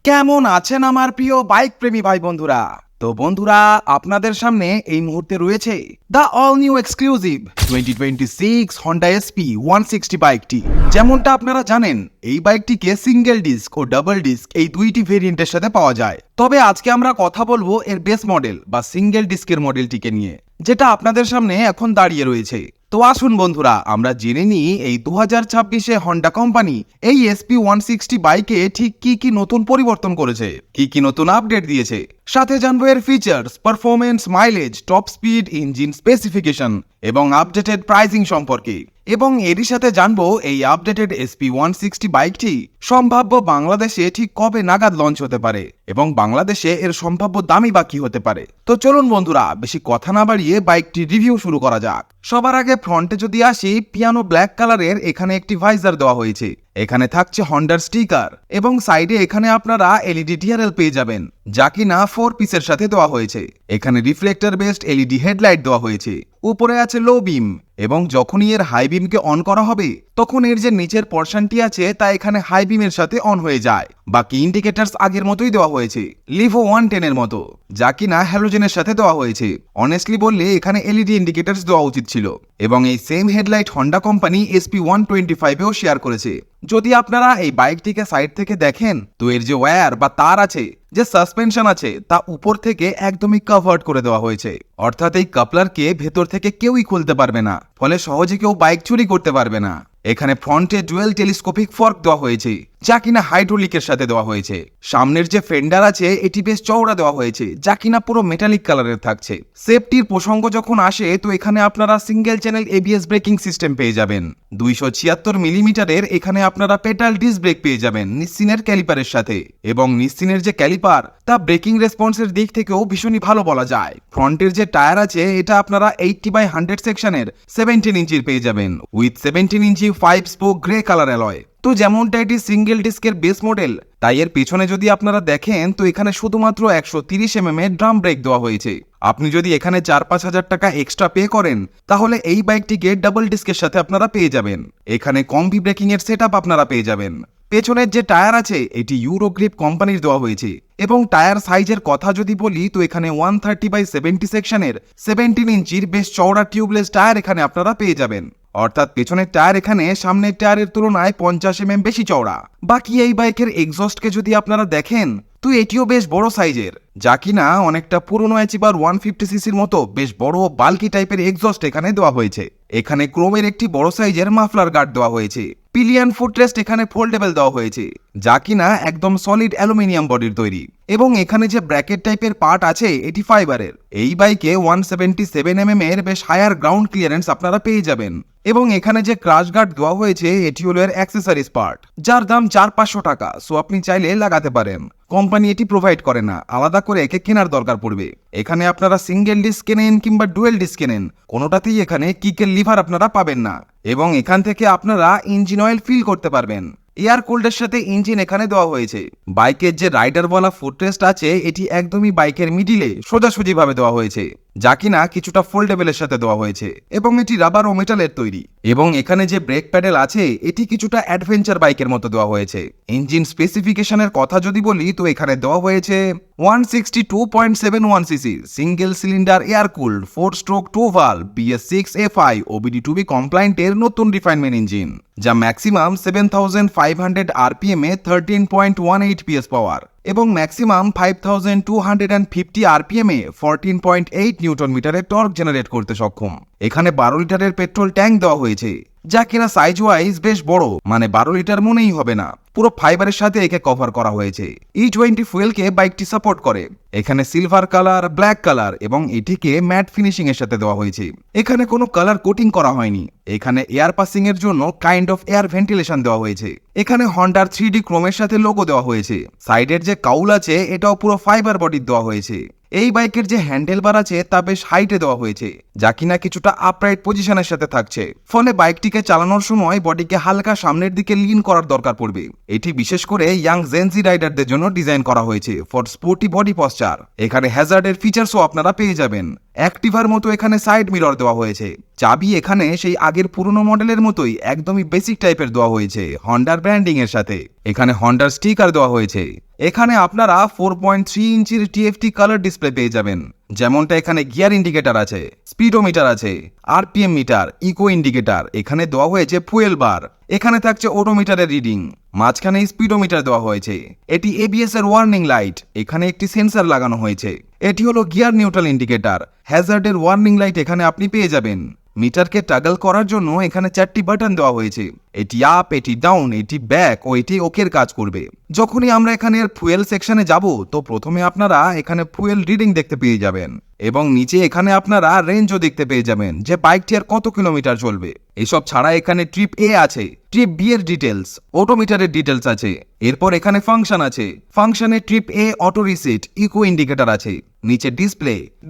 কেমন আছেন আমার প্রিয় বাইক প্রেমী ভাই বন্ধুরা? তো বন্ধুরা, আপনাদের সামনে এই মুহূর্তে রয়েছে the all new exclusive 2026 Honda SP 160 বাইকটি। যেমনটা আপনারা জানেন, এই বাইকটিকে single disc O double disc এই দুইটি ভেরিয়েন্টের সাথে পাওয়া যায়। তবে আজকে আমরা কথা বলবো এর বেস মডেল বা সিঙ্গেল ডিস্কের মডেলটিকে নিয়ে, যেটা আপনাদের সামনে এখন দাঁড়িয়ে রয়েছে। তো আসুন বন্ধুরা, আমরা জেনে নিই এই 2026-এ হন্ডা কোম্পানি এই এসপি 160 বাইকে ঠিক কি কি নতুন পরিবর্তন করেছে, কি কি নতুন আপডেট দিয়েছে। সাথে জানবো এর features, performance, mileage, top speed, engine specification এবং আপডেটেড প্রাইসিং সম্পর্কে। এবং এরই সাথে জানবো এই আপডেটেড এসপি 160 বাইকটি সম্ভাব্য বাংলাদেশে ঠিক কবে নাগাদ লঞ্চ হতে পারে এবং বাংলাদেশে এর সম্ভাব্য দামই বা কি হতে পারে। তো চলুন বন্ধুরা, বেশি কথা না বাড়িয়ে বাইকটি রিভিউ শুরু করা যাক। সবার আগে ফ্রন্টে যদি আসি, পিয়ানো ব্ল্যাক কালারের এখানে একটি ভাইজার দেওয়া হয়েছে। এখানে থাকছে হন্ডার স্টিকার এবং সাইডে এখানে আপনারা এলইডি টিআরএল পেয়ে যাবেন, যা কিনা 4 পিসের সাথে দেওয়া হয়েছে। এখানে রিফ্লেক্টর বেসড এলইডি হেডলাইট দেওয়া হয়েছে। উপরে আছে লো বিম এবং যখনই এর হাই বিমকে অন করা হবে তখন এর যে নিচের পোর্শনটি আছে তা এখানে হাই বিমের সাথে অন হয়ে যায়। বাকি ইন্ডিকেটরস আগের মতোই দেওয়া হয়েছে, লিভো 110 এর মতো, যা কিনা হ্যালোজেনের সাথে দেওয়া হয়েছে। অনেস্টলি বললে এখানে এলইডি ইন্ডিকেটরস দেওয়া উচিত ছিল। এবং এই same headlight Honda company SP 125-এও শেয়ার করেছে। যদি আপনারা এই বাইকটিকে সাইড থেকে দেখেন তো এর যে ওয়্যার বা তার আছে, যে সাসপেনশন আছে, তা উপর থেকে একদমই কভার্ড করে দেওয়া হয়েছে। অর্থাৎ এই কাপলারকে ভেতর থেকে কেউই খুলতে পারবে না, ফলে সহজে কেউ বাইক চুরি করতে পারবে না। এখানে ফ্রন্টে ডুয়েল টেলিস্কোপিক ফর্ক দেওয়া হয়েছে, যা কিনা হাইড্রোলিকের সাথে দেওয়া হয়েছে। সামনের যে ফেন্ডার আছে এটি বেশ চওড়া দেওয়া হয়েছে, যা কিনা পুরো মেটালিক কালারের থাকছে। সেফটির প্রসঙ্গ যখন আসে তো এখানে আপনারা single channel ABS braking system পেয়ে যাবেন। 276 মিলিমিটারের এখানে আপনারা পেডাল ডিস্ক ব্রেক পেয়ে যাবেন নিস্সিনের ক্যালিপারের সাথে। এবং নিস্সিনের যে ক্যালিপার তা ব্রেকিং রেসপন্সের দিক থেকেও ভীষণই ভালো বলা যায়। ফ্রন্টের যে টায়ার আছে এটা আপনারা 80/100 সেকশনের 17 ইঞ্চির পেয়ে যাবেন, with 17 inch 5 spoke grey colour alloy. তো যেমনটা এটি সিঙ্গেল ডিস্কের বেস মডেল, তাই এর পেছনে যদি আপনারা দেখেন তো এখানে শুধুমাত্র 130 mm এর ড্রাম ব্রেক দেওয়া হয়েছে। আপনি যদি এখানে 4-5 হাজার টাকা এক্সট্রা পে করেন তাহলে এই বাইকটিকে ডাবল ডিস্কের সাথে আপনারা পেয়ে যাবেন। এখানে কম্বি ব্রেকিং এর সেটআপ আপনারা পেয়ে যাবেন। পেছনের যে টায়ার আছে এটি ইউরোগ্রিপ কোম্পানির দেওয়া হয়েছে। এবং টায়ার সাইজের কথা যদি বলি তো এখানে 130/70 সেকশনের 17 ইঞ্চির বেশ চওড়া টিউবলেস টায়ার এখানে আপনারা পেয়ে যাবেন। অর্থাৎ পেছনের টায়ার এখানে সামনের টায়ারের তুলনায় 50 mm বেশি চওড়া। বাকি এই বাইকের এক্সস্টকে যদি আপনারা দেখেন তো এটিও বেশ বড় সাইজের, যা কিনা অনেকটা পুরনো অ্যাচিভার 150cc-র মতো বেশ বড় বাল্কি টাইপের এক্সস্ট এখানে দেওয়া হয়েছে। এখানে ক্রোমের একটি বড় সাইজের মাফলার গার্ড দেওয়া হয়েছে। পিলিয়ন ফুটরেস্ট এখানে ফোল্ডেবল দেওয়া হয়েছে, যা কিনা একদম সলিড অ্যালুমিনিয়াম বডির তৈরি। এবং এখানে যে ব্র্যাকেট টাইপের পার্ট আছে এটি ফাইবারের। এই বাইকে 177 mm এর বেশ হায়ার গ্রাউন্ড ক্লিয়ারেন্স আপনারা পেয়ে যাবেন। এবং এখানে যে ক্রাশ গার্ড দেওয়া হয়েছে এটি হলো এর অ্যাক্সেসরিজ পার্ট, যার দাম 400-500 টাকা। সো আপনি চাইলে লাগাতে পারেন, কোম্পানি এটি প্রোভাইড করে না, আলাদা করে একে কেনার দরকার পড়বে। এখানে আপনারা সিঙ্গেল ডিস্ক কেনেন কিংবা ডুয়েল ডিস্ক কেনেন, কোনোটাতেই এখানে কিকের লিভার আপনারা পাবেন না। এবং এখান থেকে আপনারা ইঞ্জিন অয়েল ফিল করতে পারবেন। এয়ার কুল্ডের সাথে ইঞ্জিন এখানে দেওয়া হয়েছে। বাইকের যে রাইডার বলা ফুটরেস্ট আছে এটি একদমই বাইকের মিডিলে সোজাসুজি ভাবে দেওয়া হয়েছে, যা কিনা কিছুটা ফোল্ডেবলের সাথে দেওয়া হয়েছে। এবং এটি রাবার ও মেটালের তৈরি। এবং এখানে যে ব্রেক প্যাডেল আছে এটি কিছুটা অ্যাডভেঞ্চার বাইকের মতো দেওয়া হয়েছে। ইঞ্জিন স্পেসিফিকেশনের কথা যদি বলি তো এখানে দেওয়া হয়েছে 162.71cc single cylinder air cooled 4-স্ট্রোক 2 ভালভ BS6 FI OBD2B কমপ্লায়েন্টের নতুন রিফাইনমেন্ট ইঞ্জিন, যা ম্যাক্সিমাম 7500 RPM এ 13.18 PS পাওয়ার এবং ম্যাক্সিমাম 5250 RPM এ 14.8 নিউটন মিটারের টর্ক জেনারেট করতে সক্ষম। এখানে 12 লিটারের পেট্রোল ট্যাঙ্ক দেওয়া হয়েছে, যা কিনা সাইজ ওয়াইজ বেশ বড়, মানে 12 লিটার মনেই হবে না। পুরো ফাইবারের সাথে একে কভার করা হয়েছে। E20 ফুয়েলকে বাইকটি সাপোর্ট করে। এখানে সিলভার কালার, ব্ল্যাক কালার এবং এটিকে ম্যাট ফিনিশিং এর সাথে দেওয়া হয়েছে। এখানে কোনো কালার কোটিং করা হয়নি। এখানে এয়ার পাসিং এর জন্য কাইন্ড অফ এয়ার ভেন্টিলেশন দেওয়া হয়েছে। এখানে হন্ডার 3D ক্রোমের সাথে লোগো দেওয়া হয়েছে। সাইডের যে কাউল আছে এটাও পুরো ফাইবার বডির দেওয়া হয়েছে। এই বাইকের যে হ্যান্ডেল বার আছে তা বেশ হাইটে দেওয়া হয়েছে, যা কিনা কিছুটা আপরাইট পজিশনের সাথে থাকছে। ফলে বাইকটিকে চালানোর সময় বডিকে হালকা সামনের দিকে লিন করার দরকার পড়বে। এটি বিশেষ করে ইয়াং জেনজি রাইডারদের জন্য ডিজাইন করা হয়েছে ফর স্পোর্টি বডি পশ্চার। এখানে হ্যাজার্ডের ফিচার্সও আপনারা পেয়ে যাবেন। অ্যাক্টিভার মতো এখানে সাইড মিরর দেওয়া হয়েছে। চাবি এখানে সেই আগের পুরনো মডেলের মতোই একদমই বেসিক টাইপের দেওয়া হয়েছে হন্ডার ব্র্যান্ডিং এর সাথে। এখানে হন্ডার স্টিকার দেওয়া হয়েছে। এখানে আপনারা 4.3 ইঞ্চির টিএফটি কালার ডিসপ্লে পেয়ে যাবেন। যেমনটা এখানে গিয়ার ইন্ডিকেটর আছে, স্পিডোমিটার আছে, আরপিএম মিটার, ইকো ইন্ডিকেটর, এখানে দেওয়া হয়েছে ফুয়েল বার, এখানে থাকছে ওডোমিটারের রিডিং, মাঝখানে স্পিডোমিটার দেওয়া হয়েছে। এটি এবিএস এর ওয়ার্নিং লাইট, এখানে একটি সেন্সর লাগানো হয়েছে। এটি হলো গিয়ার নিউট্রাল ইন্ডিকেটর, হ্যাজার্ডের ওয়ার্নিং লাইট এখানে আপনি পেয়ে যাবেন। মিটারকে টাগল করার জন্য এখানে 4টি বাটন দেওয়া হয়েছে। এটি আপ, এটি ডাউন, এটি ব্যাক ও এটি ওকের কাজ করবে। যখনই আমরা এখানে ফুয়েল সেকশনে যাব তো প্রথমে আপনারা এখানে ফুয়েল রিডিং দেখতে পেয়ে যাবেন এবং নিচে এখানে আপনারা রেঞ্জও দেখতে পেয়ে যাবেন যে বাইকটি আর কত কিলোমিটার চলবে। এসব ছাড়া এখানে ট্রিপ এ আছে, ট্রিপ বি এর ডিটেলস, অটোমিটারের ডিটেলস আছে। এরপর এখানে ফাংশন আছে, ফাংশনে ট্রিপ এ অটো রিসেট, ইকো ইন্ডিকেটর আছে। নিচে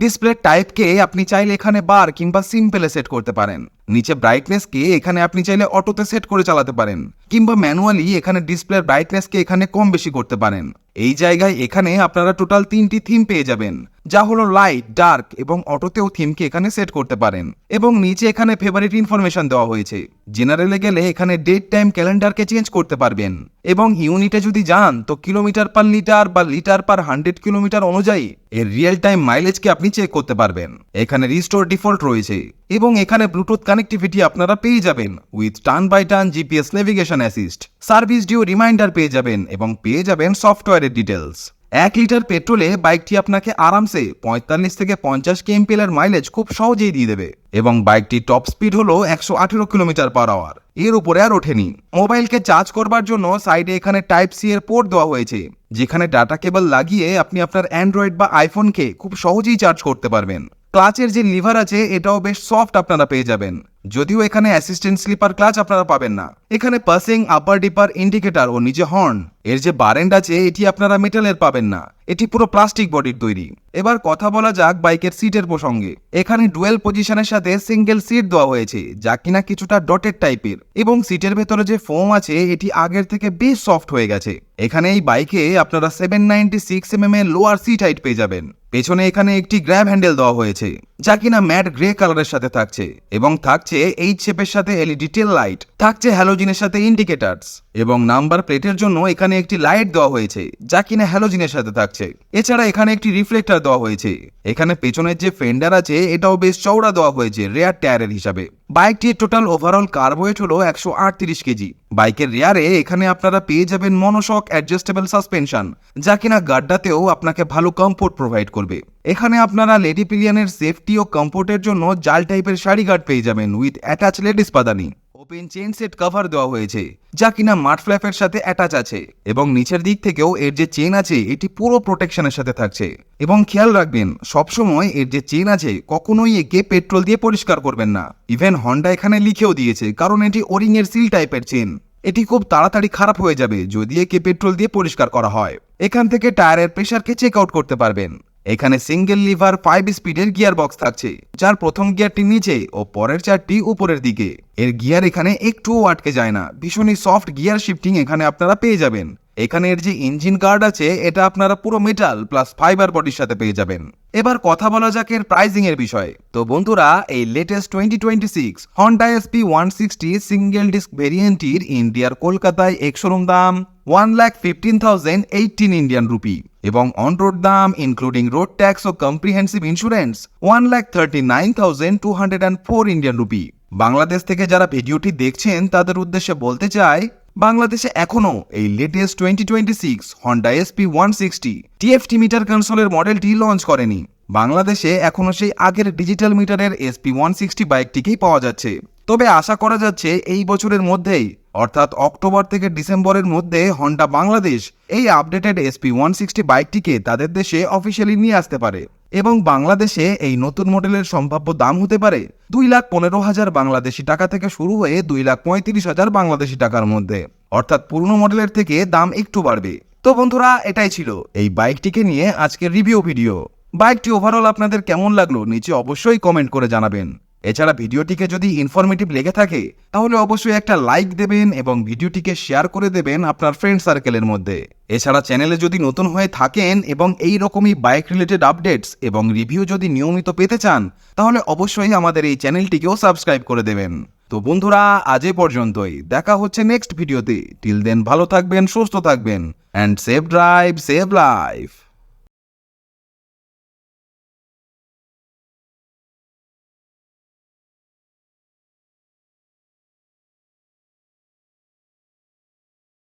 ডিসপ্লে টাইপকে আপনি চাইলে এখানে বার কিংবা সিম্পলে সেট করতে পারেন। নিচে ব্রাইটনেসকে এখানে আপনি চাইলে অটোতে সেট করে চালাতে পারেন কিংবা ম্যানুয়ালি এখানে ডিসপ্লের ব্রাইটনেসকে এখানে কম বেশি করতে পারেন। এই জায়গায় এখানে আপনারা টোটাল 3টি থিম পেয়ে যাবেন, যা হলো লাইট, ডার্ক এবং অটোতেও থিমকে এখানে সেট করতে পারেন। এবং নিচে এখানে ফেভারিট ইনফরমেশন দেওয়া হয়েছে। জেনারেলে গেলে এখানে ডেট টাইম ক্যালেন্ডারকে চেঞ্জ করতে পারবেন এবং ইউনিটে যদি যান তো কিলোমিটার পার লিটার বা লিটার পার 100 কিলোমিটার অনুযায়ী এর রিয়েল টাইম মাইলেজকে আপনি চেক করতে পারবেন। এখানে রিস্টোর ডিফল্ট রয়েছে এবং এখানে ব্লুটুথ কানেক্টিভিটি আপনারা পেয়ে যাবেন with turn by turn GPS navigation assist, service due reminder পেয়ে যাবেন এবং পেয়ে যাবেন সফটওয়্যারের ডিটেলস। 1 লিটার পেট্রোলে বাইকটি আপনাকে আরামসে 45 থেকে 50 কেএমপিএল এর মাইলেজ খুব সহজেই দিয়ে দেবে এবং বাইকটির টপ স্পিড হলো 118 কিলোমিটার পার আওয়ার, এর উপরে আর ওঠেনি। মোবাইলকে চার্জ করবার জন্য সাইডে এখানে টাইপ সি এর পোর্ট দেওয়া হয়েছে, যেখানে ডাটা কেবল লাগিয়ে আপনি আপনার অ্যান্ড্রয়েড বা আইফোনকে খুব সহজেই চার্জ করতে পারবেন। ক্লাচের যে লিভার আছে এটাও বেশ সফট আপনারা পেয়ে যাবেন, যদিও এখানে অ্যাসিস্ট্যান্ট স্লিপার ক্লাচ আপনারা পাবেন না। এখানে পাসিং, আপার ডিপার ইন্ডিকেটর ও নিচে হর্ন, এর যে বারেন্ড আছে এটি আপনারা মেটালের পাবেন না, এটি পুরো প্লাস্টিক বডির তৈরি। এবার কথা বলা যাক বাইকের সিটের প্রসঙ্গে। এখানে ডুয়েল পজিশনের সাথে সিঙ্গেল সিট দেওয়া হয়েছে, যা কিনা কিছুটা ডটেড টাইপের এবং সিটের ভেতরে যে ফোম আছে এটি আগের থেকে বেশ সফট হয়ে গেছে। এখানে এই বাইকে আপনারা 796 এর লোয়ার সিট হাইট পেয়ে যাবেন। পেছনে এখানে একটি গ্র্যাব হ্যান্ডেল দেওয়া হয়েছে, যা কিনা ম্যাট গ্রে কালারের সাথে থাকছে এবং থাকছে এইচ শেপের সাথে এলইডি টেল লাইট, থাকছে হ্যালোজিনের সাথে ইন্ডিকেটরস এবং নাম্বার প্লেটের জন্য এখানে একটি লাইট দেওয়া হয়েছে যা কিনা হ্যালোজিনের সাথে থাকছে। এছাড়া এখানে একটি রিফ্লেক্টর দেওয়া হয়েছে। এখানে পেছনের যে ফেন্ডার আছে এটাও বেশ চওড়া দেওয়া হয়েছে রেয়ার টায়ারের হিসাবে। বাইকটির টোটাল ওভারঅল কার্ব ওয়েট হলো 138 কেজি। বাইকের রেয়ারে এখানে আপনারা পেয়ে যাবেন মনোশক অ্যাডজাস্টেবল সাসপেনশন, যা কিনা গাড্ডাতেও আপনাকে ভালো কমফোর্ট প্রোভাইড করবে। এখানে আপনারা লেডি পিলিয়নের সেফটি ও কমফোর্টের জন্য জাল টাইপের শাড়ি গার্ড পেয়ে যাবেন উইথ অ্যাটাচ লেডিস পাদানি। ওপেন চেইন সেট কভার দেওয়া হয়েছে, যা কিনা মাড ফ্ল্যাপের সাথে অ্যাটাচ আছে এবং নিচের দিক থেকেও এর যে চেন আছে এটি পুরো প্রোটেকশনের সাথে থাকছে। এবং খেয়াল রাখবেন সবসময় এর যে চেন আছে কখনোই একে পেট্রোল দিয়ে পরিষ্কার করবেন না। ইভেন হন্ডা এখানে লিখেও দিয়েছে, কারণ এটি ওরিং এর সিল টাইপের চেন, এটি খুব তাড়াতাড়ি খারাপ হয়ে যাবে যদি একে পেট্রোল দিয়ে পরিষ্কার করা হয়। এখান থেকে টায়ারের প্রেসারকে চেক আউট করতে পারবেন। এখানে সিঙ্গেল লিভার 5 স্পিডের গিয়ার বক্স থাকছে, যার প্রথম গিয়ারটি নিচে ও পরের 4টি উপরের দিকে। এর গিয়ার এখানে একটুও আটকে যায় না, ভীষণই সফট গিয়ার শিফটিং এখানে আপনারা পেয়ে যাবেন। এখানে এর যে ইঞ্জিন গার্ড আছে এটা আপনারা পুরো মেটাল প্লাস ফাইবার বডির সাথে পেয়ে যাবেন। এবার কথা বলা যাক এর প্রাইসিং এর বিষয়ে। তো বন্ধুরা, এই latest 2026 Honda SP 160 single disc ভেরিয়েন্টটির ইন্ডিয়ার কলকাতায় এক্স-শোরুম দাম 1,15,018 ইন্ডিয়ান রুপি এবং অন রোড দাম ইনক্লুডিং রোড ট্যাক্স ও comprehensive insurance 1,39,204 Indian rupee. Bangladesh থেকে যারা ভিডিওটি দেখছেন তাদের উদ্দেশ্যে বলতে চাই, বাংলাদেশে এখনো এই latest 2026 Honda SP 160 TFT meter কনসোলের মডেলটি লঞ্চ করেনি। বাংলাদেশে এখনো সেই আগের ডিজিটাল মিটারের এসপি 160 বাইকটিকেই পাওয়া যাচ্ছে। তবে আশা করা যাচ্ছে এই বছরের মধ্যেই, অর্থাৎ অক্টোবর থেকে ডিসেম্বরের মধ্যে হন্ডা বাংলাদেশ এই আপডেটেড এসপি 160 বাইকটিকে তাদের দেশে অফিসিয়ালি নিয়ে আসতে পারে এবং বাংলাদেশে এই নতুন মডেলের সম্ভাব্য দাম হতে পারে 2,15,000 বাংলাদেশি টাকা থেকে শুরু হয়ে 2,35,000 বাংলাদেশি টাকার মধ্যে, অর্থাৎ পুরনো মডেলের থেকে দাম একটু বাড়বে। তো বন্ধুরা, এটাই ছিল এই বাইকটিকে নিয়ে আজকের রিভিউ ভিডিও। বাইকটি ওভারঅল আপনাদের কেমন লাগলো নিচে অবশ্যই কমেন্ট করে জানাবেন। এছাড়া ভিডিওটিকে যদি ইনফরমেটিভ লেগে থাকে তাহলে অবশ্যই একটা লাইক দেবেন এবং ভিডিওটিকে শেয়ার করে দেবেন আপনার ফ্রেন্ড সার্কেলের মধ্যে। এছাড়া চ্যানেলে যদি নতুন হয়ে থাকেন এবং এই রকমই বাইক রিলেটেড আপডেটস এবং রিভিউ যদি নিয়মিত পেতে চান তাহলে অবশ্যই আমাদের এই চ্যানেলটিকেও সাবস্ক্রাইব করে দেবেন। তো বন্ধুরা, আজ এ পর্যন্তই। দেখা হচ্ছে নেক্সট ভিডিওতে। টিল দেন ভালো থাকবেন, সুস্থ থাকবেন, and save drive, save life.